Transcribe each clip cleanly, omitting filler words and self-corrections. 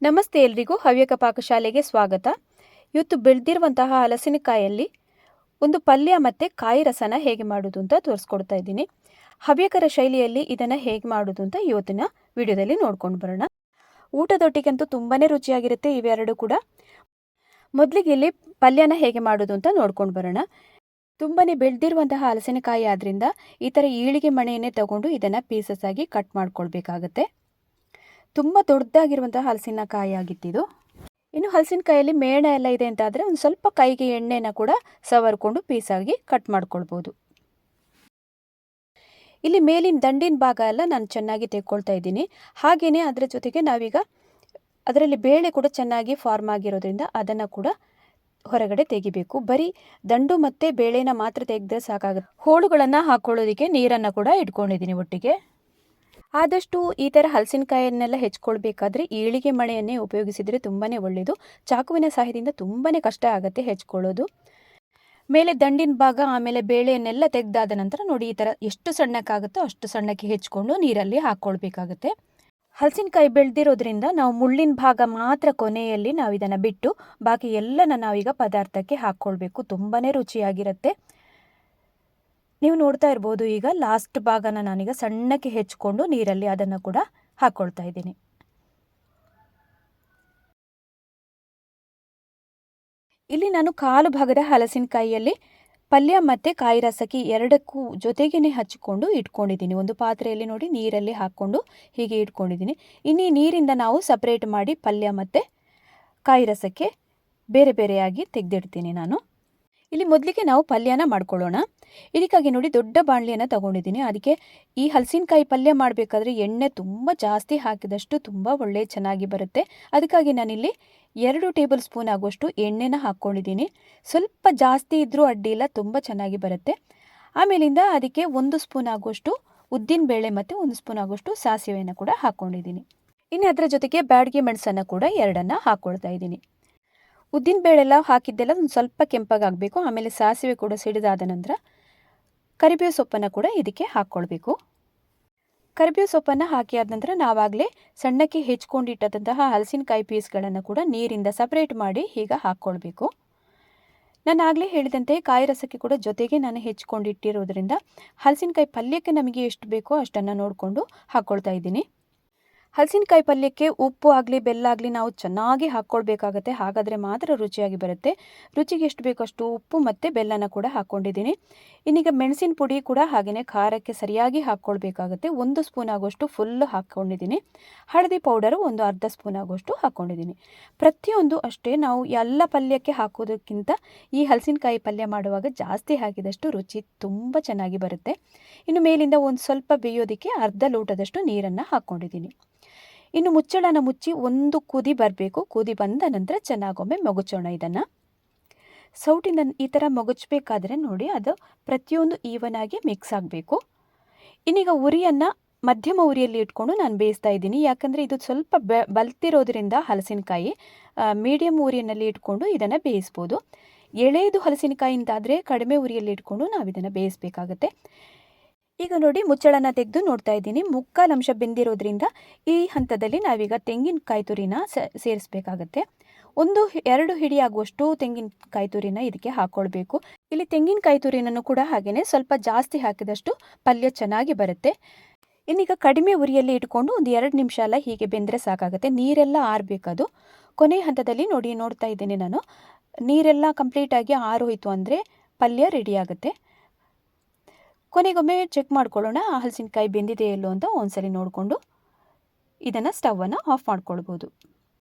ನಮಸ್ತೆ ಎಲ್ರಿಗೂ ಹವ್ಯಕ ಪಾಕಶಾಲೆಗೆ ಸ್ವಾಗತ. ಇವತ್ತು ಬೆಳೆದಿರುವಂತಹ ಹಲಸಿನಕಾಯಲ್ಲಿ ಒಂದು ಪಲ್ಯ ಮತ್ತು ಕಾಯಿ ರಸನ ಹೇಗೆ ಮಾಡೋದು ಅಂತ ತೋರಿಸ್ಕೊಡ್ತಾ ಇದ್ದೀನಿ. ಹವ್ಯಕರ ಶೈಲಿಯಲ್ಲಿ ಇದನ್ನು ಹೇಗೆ ಮಾಡೋದು ಅಂತ ಇವತ್ತಿನ ವಿಡಿಯೋದಲ್ಲಿ ನೋಡ್ಕೊಂಡು ಬರೋಣ. ಊಟದೊಟ್ಟಿಗಂತೂ ತುಂಬಾ ರುಚಿಯಾಗಿರುತ್ತೆ ಇವೆರಡು ಕೂಡ. ಮೊದಲಿಗೆ ಇಲ್ಲಿ ಪಲ್ಯನ ಹೇಗೆ ಮಾಡೋದು ಅಂತ ನೋಡ್ಕೊಂಡು ಬರೋಣ. ತುಂಬಾ ಬೆಳೆದಿರುವಂತಹ ಹಲಸಿನಕಾಯಿ ಆದ್ದರಿಂದ ಈ ಥರ ಈಳಿಗೆ ಮಣೆಯನ್ನೇ ತಗೊಂಡು ಇದನ್ನು ಪೀಸಸ್ ಆಗಿ ಕಟ್ ಮಾಡ್ಕೊಳ್ಬೇಕಾಗತ್ತೆ. ತುಂಬ ದೊಡ್ಡದಾಗಿರುವಂತಹ ಹಲಸಿನಕಾಯಿ ಆಗಿತ್ತಿದು. ಇನ್ನು ಹಲಸಿನಕಾಯಲ್ಲಿ ಮೇಣ ಎಲ್ಲ ಇದೆ ಅಂತಾದರೆ ಒಂದು ಸ್ವಲ್ಪ ಕೈಗೆ ಎಣ್ಣೆನ ಕೂಡ ಸವರ್ಕೊಂಡು ಪೀಸಾಗಿ ಕಟ್ ಮಾಡ್ಕೊಳ್ಬೋದು. ಇಲ್ಲಿ ಮೇಲಿನ ದಂಡಿನ ಭಾಗ ಎಲ್ಲ ನಾನು ಚೆನ್ನಾಗಿ ತೆಕ್ಕೊಳ್ತಾ ಇದ್ದೀನಿ. ಹಾಗೆಯೇ ಅದರ ಜೊತೆಗೆ ನಾವೀಗ ಅದರಲ್ಲಿ ಬೇಳೆ ಕೂಡ ಚೆನ್ನಾಗಿ ಫಾರ್ಮ್ ಆಗಿರೋದ್ರಿಂದ ಅದನ್ನು ಕೂಡ ಹೊರಗಡೆ ತೆಗಿಬೇಕು. ಬರೀ ದಂಡು ಮತ್ತು ಬೇಳೆನ ಮಾತ್ರ ತೆಗೆದ್ರೆ ಸಾಕಾಗುತ್ತೆ. ಹೋಳುಗಳನ್ನು ಹಾಕ್ಕೊಳ್ಳೋದಕ್ಕೆ ನೀರನ್ನು ಕೂಡ ಇಟ್ಕೊಂಡಿದ್ದೀನಿ ಒಟ್ಟಿಗೆ. ಆದಷ್ಟು ಈ ಥರ ಹಲಸಿನಕಾಯನ್ನೆಲ್ಲ ಹೆಚ್ಕೊಳ್ಬೇಕಾದ್ರೆ ಈಳಿಗೆ ಮಣೆಯನ್ನೇ ಉಪಯೋಗಿಸಿದರೆ ತುಂಬಾ ಒಳ್ಳೆಯದು. ಚಾಕುವಿನ ಸಹಾಯದಿಂದ ತುಂಬಾ ಕಷ್ಟ ಆಗುತ್ತೆ ಹೆಚ್ಕೊಳ್ಳೋದು. ಮೇಲೆ ದಂಡಿನ ಭಾಗ ಆಮೇಲೆ ಬೇಳೆಯನ್ನೆಲ್ಲ ತೆಗೆದಾದ ನಂತರ ನೋಡಿ ಈ ಥರ ಎಷ್ಟು ಸಣ್ಣಕ್ಕಾಗುತ್ತೋ ಅಷ್ಟು ಸಣ್ಣಕ್ಕೆ ಹೆಚ್ಕೊಂಡು ನೀರಲ್ಲಿ ಹಾಕ್ಕೊಳ್ಬೇಕಾಗುತ್ತೆ. ಹಲಸಿನಕಾಯಿ ಬೆಳೆದಿರೋದ್ರಿಂದ ನಾವು ಮುಳ್ಳಿನ ಭಾಗ ಮಾತ್ರ ಕೊನೆಯಲ್ಲಿ ನಾವು ಇದನ್ನು ಬಿಟ್ಟು ಬಾಕಿ ಎಲ್ಲನ ನಾವೀಗ ಪದಾರ್ಥಕ್ಕೆ ಹಾಕ್ಕೊಳ್ಬೇಕು. ತುಂಬಾ ರುಚಿಯಾಗಿರುತ್ತೆ. ನೀವು ನೋಡ್ತಾ ಇರ್ಬೋದು, ಈಗ ಲಾಸ್ಟ್ ಭಾಗನ ನಾನೀಗ ಸಣ್ಣಕ್ಕೆ ಹೆಚ್ಕೊಂಡು ನೀರಲ್ಲಿ ಅದನ್ನು ಕೂಡ ಹಾಕ್ಕೊಳ್ತಾ ಇದ್ದೀನಿ. ಇಲ್ಲಿ ನಾನು ಕಾಲು ಭಾಗದ ಹಲಸಿನಕಾಯಿಯಲ್ಲಿ ಪಲ್ಯ ಮತ್ತು ಕಾಯಿ ರಸಕ್ಕೆ ಎರಡಕ್ಕೂ ಜೊತೆಗೇ ಹಚ್ಚಿಕೊಂಡು ಇಟ್ಕೊಂಡಿದ್ದೀನಿ. ಒಂದು ಪಾತ್ರೆಯಲ್ಲಿ ನೋಡಿ ನೀರಲ್ಲಿ ಹಾಕ್ಕೊಂಡು ಹೀಗೆ ಇಟ್ಕೊಂಡಿದ್ದೀನಿ. ಇನ್ನು ಈ ನೀರಿಂದ ನಾವು ಸಪ್ರೇಟ್ ಮಾಡಿ ಪಲ್ಯ ಮತ್ತು ಕಾಯಿ ರಸಕ್ಕೆ ಬೇರೆ ಬೇರೆಯಾಗಿ ತೆಗೆದಿಡ್ತೀನಿ ನಾನು. ಇಲ್ಲಿ ಮೊದಲಿಗೆ ನಾವು ಪಲ್ಯನ ಮಾಡ್ಕೊಳ್ಳೋಣ. ಇದಕ್ಕಾಗಿ ನೋಡಿ ದೊಡ್ಡ ಬಾಣಲಿಯನ್ನು ತಗೊಂಡಿದ್ದೀನಿ. ಅದಕ್ಕೆ ಈ ಹಲಸಿನಕಾಯಿ ಪಲ್ಯ ಮಾಡಬೇಕಾದ್ರೆ ಎಣ್ಣೆ ತುಂಬ ಜಾಸ್ತಿ ಹಾಕಿದಷ್ಟು ತುಂಬ ಒಳ್ಳೆ ಚೆನ್ನಾಗಿ ಬರುತ್ತೆ. ಅದಕ್ಕಾಗಿ ನಾನಿಲ್ಲಿ 2 ಟೇಬಲ್ ಸ್ಪೂನ್ ಆಗುವಷ್ಟು ಎಣ್ಣೆನ ಹಾಕ್ಕೊಂಡಿದ್ದೀನಿ. ಸ್ವಲ್ಪ ಜಾಸ್ತಿ ಇದ್ದರೂ ಅಡ್ಡಿಯಿಲ್ಲ, ತುಂಬ ಚೆನ್ನಾಗಿ ಬರುತ್ತೆ. ಆಮೇಲಿಂದ ಅದಕ್ಕೆ 1 ಸ್ಪೂನ್ ಆಗುವಷ್ಟು ಉದ್ದಿನ ಬೇಳೆ ಮತ್ತು 1 ಸ್ಪೂನ್ ಆಗುವಷ್ಟು ಸಾಸಿವೆಯನ್ನು ಕೂಡ ಹಾಕ್ಕೊಂಡಿದ್ದೀನಿ. ಇನ್ನು ಅದರ ಜೊತೆಗೆ ಬ್ಯಾಡಗಿ ಮೆಣಸನ್ನು ಕೂಡ 2 ಹಾಕ್ಕೊಳ್ತಾ ಇದ್ದೀನಿ. ಉದ್ದಿನ ಬೇಳೆಲ್ಲ ಹಾಕಿದ್ದೆಲ್ಲ ಒಂದು ಸ್ವಲ್ಪ ಕೆಂಪಾಗಬೇಕು. ಆಮೇಲೆ ಸಾಸಿವೆ ಕೂಡ ಸಿಡಿದಾದ ನಂತರ ಕರಿಬೇವು ಸೊಪ್ಪನ್ನು ಕೂಡ ಇದಕ್ಕೆ ಹಾಕ್ಕೊಳ್ಬೇಕು. ಕರಿಬೇವು ಸೊಪ್ಪನ್ನು ಹಾಕಿ ಆದ ನಂತರ ನಾವಾಗಲೇ ಸಣ್ಣಕ್ಕೆ ಹೆಚ್ಕೊಂಡಿಟ್ಟಂತಹ ಹಲಸಿನಕಾಯಿ ಪೀಸ್ಗಳನ್ನು ಕೂಡ ನೀರಿಂದ ಸಪ್ರೇಟ್ ಮಾಡಿ ಈಗ ಹಾಕ್ಕೊಳ್ಬೇಕು. ನಾನು ಆಗಲೇ ಹೇಳಿದಂತೆ ಕಾಯಿ ರಸಕ್ಕೆ ಕೂಡ ಜೊತೆಗೆ ನಾನು ಹೆಚ್ಕೊಂಡಿಟ್ಟಿರೋದ್ರಿಂದ ಹಲಸಿನಕಾಯಿ ಪಲ್ಯಕ್ಕೆ ನಮಗೆ ಎಷ್ಟು ಬೇಕೋ ಅಷ್ಟನ್ನು ನೋಡಿಕೊಂಡು ಹಾಕ್ಕೊಳ್ತಾ ಇದ್ದೀನಿ. ಹಲಸಿನಕಾಯಿ ಪಲ್ಯಕ್ಕೆ ಉಪ್ಪು ಆಗಲಿ ಬೆಲ್ಲ ಆಗಲಿ ನಾವು ಚೆನ್ನಾಗಿ ಹಾಕ್ಕೊಳ್ಬೇಕಾಗತ್ತೆ. ಹಾಗಾದರೆ ಮಾತ್ರ ರುಚಿಯಾಗಿ ಬರುತ್ತೆ. ರುಚಿಗೆ ಎಷ್ಟು ಬೇಕೋ ಅಷ್ಟು ಉಪ್ಪು ಮತ್ತು ಬೆಲ್ಲನ ಕೂಡ ಹಾಕ್ಕೊಂಡಿದ್ದೀನಿ. ಇನ್ನೀಗ ಮೆಣಸಿನ ಪುಡಿ ಕೂಡ ಹಾಗೆಯೇ ಖಾರಕ್ಕೆ ಸರಿಯಾಗಿ ಹಾಕ್ಕೊಳ್ಬೇಕಾಗತ್ತೆ. 1 ಸ್ಪೂನ್ ಆಗುವಷ್ಟು ಫುಲ್ಲು ಹಾಕ್ಕೊಂಡಿದ್ದೀನಿ. ಹಳದಿ ಪೌಡರು ಒಂದು ಅರ್ಧ ಸ್ಪೂನ್ ಆಗುವಷ್ಟು ಹಾಕ್ಕೊಂಡಿದ್ದೀನಿ. ಪ್ರತಿಯೊಂದು ಅಷ್ಟೇ ನಾವು ಎಲ್ಲ ಪಲ್ಯಕ್ಕೆ ಹಾಕೋದಕ್ಕಿಂತ ಈ ಹಲಸಿನಕಾಯಿ ಪಲ್ಯ ಮಾಡುವಾಗ ಜಾಸ್ತಿ ಹಾಕಿದಷ್ಟು ರುಚಿ ತುಂಬ ಚೆನ್ನಾಗಿ ಬರುತ್ತೆ. ಇನ್ನು ಮೇಲಿಂದ ಒಂದು ಸ್ವಲ್ಪ ಬೇಯೋದಕ್ಕೆ ಅರ್ಧ ಲೋಟದಷ್ಟು ನೀರನ್ನು ಹಾಕ್ಕೊಂಡಿದ್ದೀನಿ. ಇನ್ನು ಮುಚ್ಚಳನ ಮುಚ್ಚಿ ಒಂದು ಕುದಿ ಬರಬೇಕು. ಕುದಿ ಬಂದ ನಂತರ ಚೆನ್ನಾಗೊಮ್ಮೆ ಮಗುಚೋಣ. ಇದನ್ನು ಸೌಟಿಂದ ಈ ಥರ ಮಗುಚಬೇಕಾದ್ರೆ ನೋಡಿ ಅದು ಪ್ರತಿಯೊಂದು ಈವನ್ ಆಗಿ ಮಿಕ್ಸ್ ಆಗಬೇಕು. ಇನ್ನೀಗ ಉರಿಯನ್ನು ಮಧ್ಯಮ ಉರಿಯಲ್ಲಿ ಇಟ್ಕೊಂಡು ನಾನು ಬೇಯಿಸ್ತಾ ಇದ್ದೀನಿ. ಯಾಕಂದರೆ ಇದು ಸ್ವಲ್ಪ ಬಲ್ತಿರೋದ್ರಿಂದ ಹಲಸಿನಕಾಯಿ ಮೀಡಿಯಮ್ ಉರಿಯಲ್ಲಿ ಇಟ್ಕೊಂಡು ಇದನ್ನು ಬೇಯಿಸ್ಬೋದು. ಎಳೆಯದು ಹಲಸಿನಕಾಯಿ ಅಂತಾದರೆ ಕಡಿಮೆ ಉರಿಯಲ್ಲಿ ಇಟ್ಕೊಂಡು ನಾವು ಇದನ್ನು ಬೇಯಿಸಬೇಕಾಗತ್ತೆ. ಈಗ ನೋಡಿ ಮುಚ್ಚಳನ ತೆಗೆದು ನೋಡ್ತಾ ಇದ್ದೀನಿ. 3/4 ಅಂಶ ಬೆಂದಿರೋದ್ರಿಂದ ಈ ಹಂತದಲ್ಲಿ ನಾವೀಗ ತೆಂಗಿನಕಾಯಿ ತುರಿನ ಸೇರಿಸಬೇಕಾಗತ್ತೆ. 1-2 ಹಿಡಿ ಆಗುವಷ್ಟು ತೆಂಗಿನಕಾಯಿ ತುರಿನ ಇದಕ್ಕೆ ಹಾಕ್ಕೊಳ್ಬೇಕು. ಇಲ್ಲಿ ತೆಂಗಿನಕಾಯಿ ತುರಿನೂ ಕೂಡ ಹಾಗೆಯೇ ಸ್ವಲ್ಪ ಜಾಸ್ತಿ ಹಾಕಿದಷ್ಟು ಪಲ್ಯ ಚೆನ್ನಾಗಿ ಬರುತ್ತೆ. ಇನ್ನೀಗ ಕಡಿಮೆ ಉರಿಯಲ್ಲಿ ಇಟ್ಕೊಂಡು ಒಂದು 2 ನಿಮಿಷ ಎಲ್ಲ ಹೀಗೆ ಬೆಂದರೆ ಸಾಕಾಗುತ್ತೆ. ನೀರೆಲ್ಲ ಆರಬೇಕದು. ಕೊನೆ ಹಂತದಲ್ಲಿ ನೋಡ್ತಾ ಇದ್ದೀನಿ ನಾನು. ನೀರೆಲ್ಲ ಕಂಪ್ಲೀಟಾಗಿ ಆರೋಯಿತು ಅಂದರೆ ಪಲ್ಯ ರೆಡಿ ಆಗುತ್ತೆ. ಕೊನೆಗೊಮ್ಮೆ ಚೆಕ್ ಮಾಡ್ಕೊಳ್ಳೋಣ ಹಲಸಿನಕಾಯಿ ಬೆಂದಿದೆ ಎಲ್ಲೋ ಅಂತ ಒಂದ್ಸಲಿ ನೋಡಿಕೊಂಡು ಇದನ್ನು ಸ್ಟವನ್ನು ಆಫ್ ಮಾಡ್ಕೊಳ್ಬೋದು.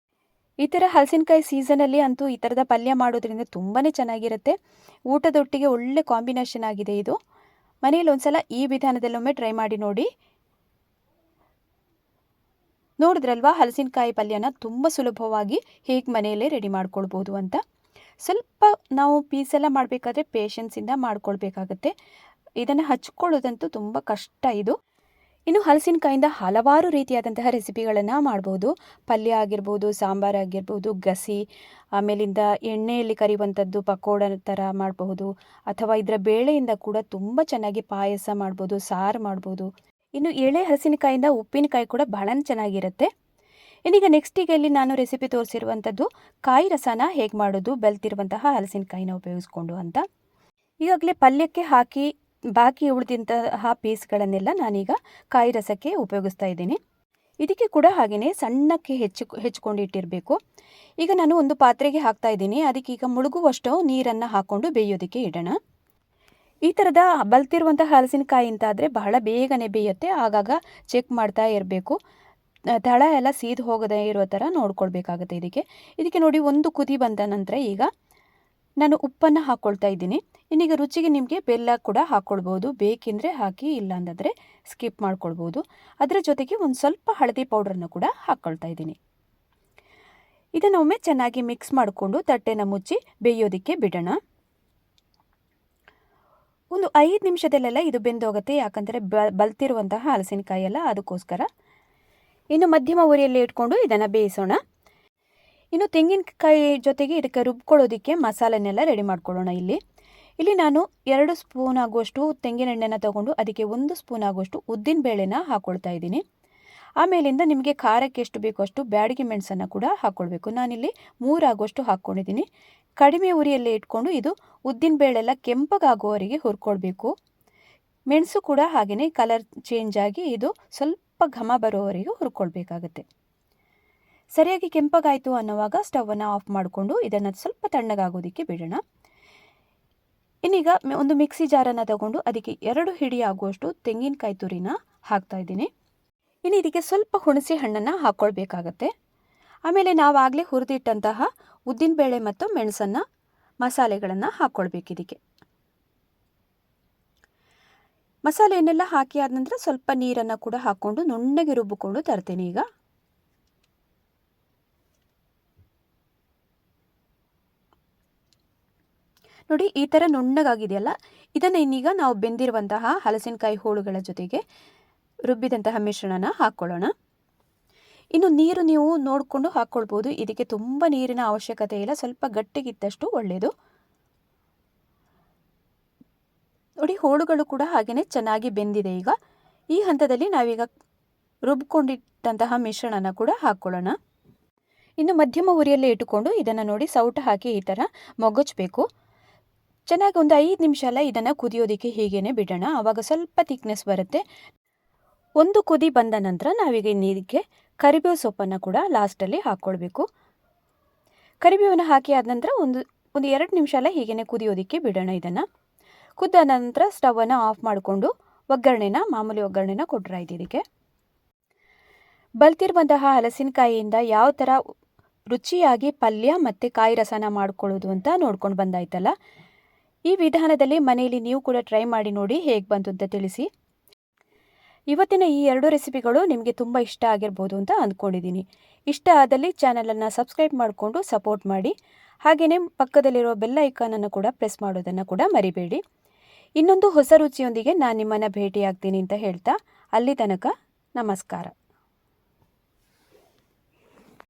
ಈ ಥರ ಹಲಸಿನಕಾಯಿ ಸೀಸನಲ್ಲಿ ಅಂತೂ ಈ ಥರದ ಪಲ್ಯ ಮಾಡೋದ್ರಿಂದ ತುಂಬಾ ಚೆನ್ನಾಗಿರುತ್ತೆ. ಊಟದೊಟ್ಟಿಗೆ ಒಳ್ಳೆ ಕಾಂಬಿನೇಷನ್ ಆಗಿದೆ ಇದು. ಮನೆಯಲ್ಲಿ ಒಂದ್ಸಲ ಈ ವಿಧಾನದಲ್ಲೊಮ್ಮೆ ಟ್ರೈ ಮಾಡಿ ನೋಡಿ. ನೋಡಿದ್ರಲ್ವಾ ಹಲಸಿನಕಾಯಿ ಪಲ್ಯನ ತುಂಬ ಸುಲಭವಾಗಿ ಹೇಗೆ ಮನೆಯಲ್ಲೇ ರೆಡಿ ಮಾಡ್ಕೊಳ್ಬೋದು ಅಂತ. ಸ್ವಲ್ಪ ನಾವು ಪೀಸೆಲ್ಲ ಮಾಡಬೇಕಾದ್ರೆ ಪೇಷನ್ಸಿಂದ ಮಾಡ್ಕೊಳ್ಬೇಕಾಗತ್ತೆ. ಇದನ್ನು ಹಚ್ಕೊಳ್ಳೋದಂತೂ ತುಂಬ ಕಷ್ಟ ಇದು. ಇನ್ನು ಹಲಸಿನಕಾಯಿಂದ ಹಲವಾರು ರೀತಿಯಾದಂತಹ ರೆಸಿಪಿಗಳನ್ನು ಮಾಡ್ಬೋದು. ಪಲ್ಯ ಆಗಿರ್ಬೋದು, ಸಾಂಬಾರು ಆಗಿರ್ಬೋದು, ಗಸಿ, ಆಮೇಲಿಂದ ಎಣ್ಣೆಯಲ್ಲಿ ಕರಿಯುವಂಥದ್ದು ಪಕೋಡ ಥರ ಮಾಡಬಹುದು. ಅಥವಾ ಇದರ ಬೇಳೆಯಿಂದ ಕೂಡ ತುಂಬ ಚೆನ್ನಾಗಿ ಪಾಯಸ ಮಾಡ್ಬೋದು, ಸಾರು ಮಾಡ್ಬೋದು. ಇನ್ನು ಎಳೆ ಹಲಸಿನಕಾಯಿಂದ ಉಪ್ಪಿನಕಾಯಿ ಕೂಡ ಬಹಳ ಚೆನ್ನಾಗಿರುತ್ತೆ. ಇನ್ನೀಗ ನೆಕ್ಸ್ಟ್ ಇಲ್ಲಿ ನಾನು ರೆಸಿಪಿ ತೋರಿಸಿರುವಂಥದ್ದು ಕಾಯಿ ರಸನ ಹೇಗೆ ಮಾಡೋದು ಬೆಳ್ತಿರುವಂತಹ ಹಲಸಿನಕಾಯಿನ ಉಪಯೋಗಿಸ್ಕೊಂಡು ಅಂತ. ಈಗಾಗಲೇ ಪಲ್ಯಕ್ಕೆ ಹಾಕಿ ಬಾಕಿ ಉಳಿದಂತಹ ಪೀಸ್ಗಳನ್ನೆಲ್ಲ ನಾನೀಗ ಕಾಯಿ ರಸಕ್ಕೆ ಉಪಯೋಗಿಸ್ತಾ ಇದ್ದೀನಿ. ಇದಕ್ಕೆ ಕೂಡ ಹಾಗೆಯೇ ಸಣ್ಣಕ್ಕೆ ಹೆಚ್ಚಿಕೊಂಡು ಇಟ್ಟಿರಬೇಕು. ಈಗ ನಾನು ಒಂದು ಪಾತ್ರೆಗೆ ಹಾಕ್ತಾ ಇದ್ದೀನಿ. ಅದಕ್ಕೀಗ ಮುಳುಗುವಷ್ಟು ನೀರನ್ನು ಹಾಕ್ಕೊಂಡು ಬೇಯೋದಕ್ಕೆ ಇಡೋಣ. ಈ ಥರದ ಬಲ್ತಿರುವಂತಹ ಹಲಸಿನಕಾಯಿ ಅಂತಾದರೆ ಬಹಳ ಬೇಗನೆ ಬೇಯುತ್ತೆ. ಆಗಾಗ ಚೆಕ್ ಮಾಡ್ತಾ ಇರಬೇಕು. ತಳ ಎಲ್ಲ ಸೀದು ಹೋಗದೇ ಇರೋ ಥರ ನೋಡ್ಕೊಳ್ಬೇಕಾಗುತ್ತೆ. ಇದಕ್ಕೆ ನೋಡಿ ಒಂದು ಕುದಿ ಬಂದ ನಂತರ ಈಗ ನಾನು ಉಪ್ಪನ್ನು ಹಾಕ್ಕೊಳ್ತಾ ಇದ್ದೀನಿ. ಇನ್ನೀಗ ರುಚಿಗೆ ನಿಮಗೆ ಬೆಲ್ಲ ಕೂಡ ಹಾಕ್ಕೊಳ್ಬೋದು. ಬೇಕೆಂದರೆ ಹಾಕಿ, ಇಲ್ಲ ಅಂದಾದರೆ ಸ್ಕಿಪ್ ಮಾಡ್ಕೊಳ್ಬೋದು. ಅದರ ಜೊತೆಗೆ ಒಂದು ಸ್ವಲ್ಪ ಹಳದಿ ಪೌಡ್ರನ್ನು ಕೂಡ ಹಾಕ್ಕೊಳ್ತಾ ಇದ್ದೀನಿ. ಇದನ್ನು ಒಮ್ಮೆ ಚೆನ್ನಾಗಿ ಮಿಕ್ಸ್ ಮಾಡಿಕೊಂಡು ತಟ್ಟೆನ ಮುಚ್ಚಿ ಬೇಯೋದಕ್ಕೆ ಬಿಡೋಣ. ಒಂದು 5 ನಿಮಿಷದಲ್ಲೆಲ್ಲ ಇದು ಬೆಂದೋಗುತ್ತೆ. ಯಾಕಂದರೆ ಬಲ್ತಿರುವಂತಹ ಹಲಸಿನಕಾಯಿ ಎಲ್ಲ, ಅದಕ್ಕೋಸ್ಕರ. ಇನ್ನು ಮಧ್ಯಮ ಉರಿಯಲ್ಲಿ ಇಟ್ಕೊಂಡು ಇದನ್ನು ಬೇಯಿಸೋಣ. ಇನ್ನು ತೆಂಗಿನಕಾಯಿ ಜೊತೆಗೆ ಇದಕ್ಕೆ ರುಬ್ಕೊಳ್ಳೋದಕ್ಕೆ ಮಸಾಲೆನೆಲ್ಲ ರೆಡಿ ಮಾಡ್ಕೊಳ್ಳೋಣ. ಇಲ್ಲಿ ನಾನು 2 ಸ್ಪೂನ್ ಆಗುವಷ್ಟು ತೆಂಗಿನೆಣ್ಣೆನ ತಗೊಂಡು ಅದಕ್ಕೆ 1 ಸ್ಪೂನ್ ಆಗುವಷ್ಟು ಉದ್ದಿನಬೇಳೆನ ಹಾಕ್ಕೊಳ್ತಾ ಇದ್ದೀನಿ. ಆಮೇಲಿಂದ ನಿಮಗೆ ಖಾರಕ್ಕೆ ಎಷ್ಟು ಬೇಕೋ ಅಷ್ಟು ಬ್ಯಾಡಗಿ ಮೆಣಸನ್ನು ಕೂಡ ಹಾಕ್ಕೊಳ್ಬೇಕು. ನಾನಿಲ್ಲಿ 3 ಆಗುವಷ್ಟು ಹಾಕ್ಕೊಂಡಿದ್ದೀನಿ. ಕಡಿಮೆ ಉರಿಯಲ್ಲಿ ಇಟ್ಕೊಂಡು ಇದು ಉದ್ದಿನಬೇಳೆಲ್ಲ ಕೆಂಪಗಾಗುವವರೆಗೆ ಹುರ್ಕೊಳ್ಬೇಕು. ಮೆಣಸು ಕೂಡ ಹಾಗೆಯೇ ಕಲರ್ ಚೇಂಜ್ ಆಗಿ ಇದು ಸ್ವಲ್ಪ ಘಮ ಬರೋವರೆಗೆ ಹುರ್ಕೊಳ್ಬೇಕಾಗತ್ತೆ. ಸರಿಯಾಗಿ ಕೆಂಪಗಾಯಿತು ಅನ್ನೋವಾಗ ಸ್ಟವನ್ನು ಆಫ್ ಮಾಡಿಕೊಂಡು ಇದನ್ನು ಸ್ವಲ್ಪ ತಣ್ಣಗಾಗೋದಕ್ಕೆ ಬಿಡೋಣ. ಇನ್ನೀಗ ಒಂದು ಮಿಕ್ಸಿ ಜಾರನ್ನು ತಗೊಂಡು ಅದಕ್ಕೆ 2 ಹಿಡಿ ಆಗುವಷ್ಟು ತೆಂಗಿನಕಾಯಿ ತುರಿನ ಹಾಕ್ತಾ ಇದ್ದೀನಿ. ಇನ್ನು ಇದಕ್ಕೆ ಸ್ವಲ್ಪ ಹುಣಸೆ ಹಣ್ಣನ್ನು ಹಾಕ್ಕೊಳ್ಬೇಕಾಗತ್ತೆ. ಆಮೇಲೆ ನಾವಾಗಲೇ ಹುರಿದಿಟ್ಟಂತಹ ಉದ್ದಿನಬೇಳೆ ಮತ್ತು ಮೆಣಸನ್ನು, ಮಸಾಲೆಗಳನ್ನು ಹಾಕ್ಕೊಳ್ಬೇಕು. ಇದಕ್ಕೆ ಮಸಾಲೆಯನ್ನೆಲ್ಲ ಹಾಕಿ ಆದ ನಂತರ ಸ್ವಲ್ಪ ನೀರನ್ನು ಕೂಡ ಹಾಕ್ಕೊಂಡು ನುಣ್ಣಗೆ ರುಬ್ಬಿಕೊಂಡು ತರ್ತೇನೆ. ಈಗ ನೋಡಿ, ಈ ಥರ ನುಣ್ಣಗಾಗಿದೆಯಲ್ಲ, ಇದನ್ನು ಇನ್ನೀಗ ನಾವು ಬೆಂದಿರುವಂತಹ ಹಲಸಿನಕಾಯಿ ಹೋಳುಗಳ ಜೊತೆಗೆ ರುಬ್ಬಿದಂತಹ ಮಿಶ್ರಣನ ಹಾಕ್ಕೊಳ್ಳೋಣ. ಇನ್ನು ನೀರು ನೀವು ನೋಡಿಕೊಂಡು ಹಾಕ್ಕೊಳ್ಬೋದು. ಇದಕ್ಕೆ ತುಂಬ ನೀರಿನ ಅವಶ್ಯಕತೆ ಇಲ್ಲ, ಸ್ವಲ್ಪ ಗಟ್ಟಿಗಿದ್ದಷ್ಟು ಒಳ್ಳೆಯದು. ನೋಡಿ, ಹೋಳುಗಳು ಕೂಡ ಹಾಗೆಯೇ ಚೆನ್ನಾಗಿ ಬೆಂದಿದೆ. ಈಗ ಈ ಹಂತದಲ್ಲಿ ನಾವೀಗ ರುಬ್ಕೊಂಡಿಟ್ಟಂತಹ ಮಿಶ್ರಣನ ಕೂಡ ಹಾಕ್ಕೊಳ್ಳೋಣ. ಇನ್ನು ಮಧ್ಯಮ ಉರಿಯಲ್ಲಿ ಇಟ್ಟುಕೊಂಡು ಇದನ್ನು ನೋಡಿ ಸೌಟು ಹಾಕಿ ಈ ಥರ ಮೊಗಚಬೇಕು. ಚೆನ್ನಾಗಿ ಒಂದು 5 ನಿಮಿಷ ಎಲ್ಲ ಇದನ್ನು ಕುದಿಯೋದಕ್ಕೆ ಹೀಗೇ ಬಿಡೋಣ. ಆವಾಗ ಸ್ವಲ್ಪ ಥಿಕ್ನೆಸ್ ಬರುತ್ತೆ. ಒಂದು ಕುದಿ ಬಂದ ನಂತರ ನಾವೀಗ ಇದಕ್ಕೆ ಕರಿಬೇವು ಸೊಪ್ಪನ್ನು ಕೂಡ ಲಾಸ್ಟಲ್ಲಿ ಹಾಕ್ಕೊಳ್ಬೇಕು. ಕರಿಬೇವನ್ನು ಹಾಕಿ ಆದ ನಂತರ ಒಂದು 2 ನಿಮಿಷ ಎಲ್ಲ ಹೀಗೇ ಕುದಿಯೋದಕ್ಕೆ ಬಿಡೋಣ. ಇದನ್ನು ಕುದ್ದ ನಂತರ ಸ್ಟವನ್ನು ಆಫ್ ಮಾಡಿಕೊಂಡು ಮಾಮೂಲಿ ಒಗ್ಗರಣೆನ ಕೊಟ್ಟರೆ ಆಯ್ತು. ಇದಕ್ಕೆ ಬಲ್ತಿರುವಂತಹ ಹಲಸಿನಕಾಯಿಯಿಂದ ಯಾವ ಥರ ರುಚಿಯಾಗಿ ಪಲ್ಯ ಮತ್ತು ಕಾಯಿ ರಸನ ಮಾಡ್ಕೊಳ್ಳೋದು ಅಂತ ನೋಡ್ಕೊಂಡು ಬಂದಾಯ್ತಲ್ಲ. ಈ ವಿಧಾನದಲ್ಲಿ ಮನೆಯಲ್ಲಿ ನೀವು ಕೂಡ ಟ್ರೈ ಮಾಡಿ ನೋಡಿ, ಹೇಗೆ ಬಂತು ಅಂತ ತಿಳಿಸಿ. ಇವತ್ತಿನ ಈ 2 ರೆಸಿಪಿಗಳು ನಿಮಗೆ ತುಂಬ ಇಷ್ಟ ಆಗಿರ್ಬೋದು ಅಂತ ಅಂದ್ಕೊಂಡಿದ್ದೀನಿ. ಇಷ್ಟ ಆದಲ್ಲಿ ಚಾನಲನ್ನು ಸಬ್ಸ್ಕ್ರೈಬ್ ಮಾಡಿಕೊಂಡು ಸಪೋರ್ಟ್ ಮಾಡಿ. ಹಾಗೆಯೇ ಪಕ್ಕದಲ್ಲಿರೋ ಬೆಲ್ ಐಕಾನನ್ನು ಕೂಡ ಪ್ರೆಸ್ ಮಾಡೋದನ್ನು ಕೂಡ ಮರಿಬೇಡಿ. ಇನ್ನೊಂದು ಹೊಸ ರುಚಿಯೊಂದಿಗೆ ನಾನು ನಿಮ್ಮನ್ನು ಭೇಟಿಯಾಗ್ತೀನಿ ಅಂತ ಹೇಳ್ತಾ, ಅಲ್ಲಿ ತನಕ ನಮಸ್ಕಾರ.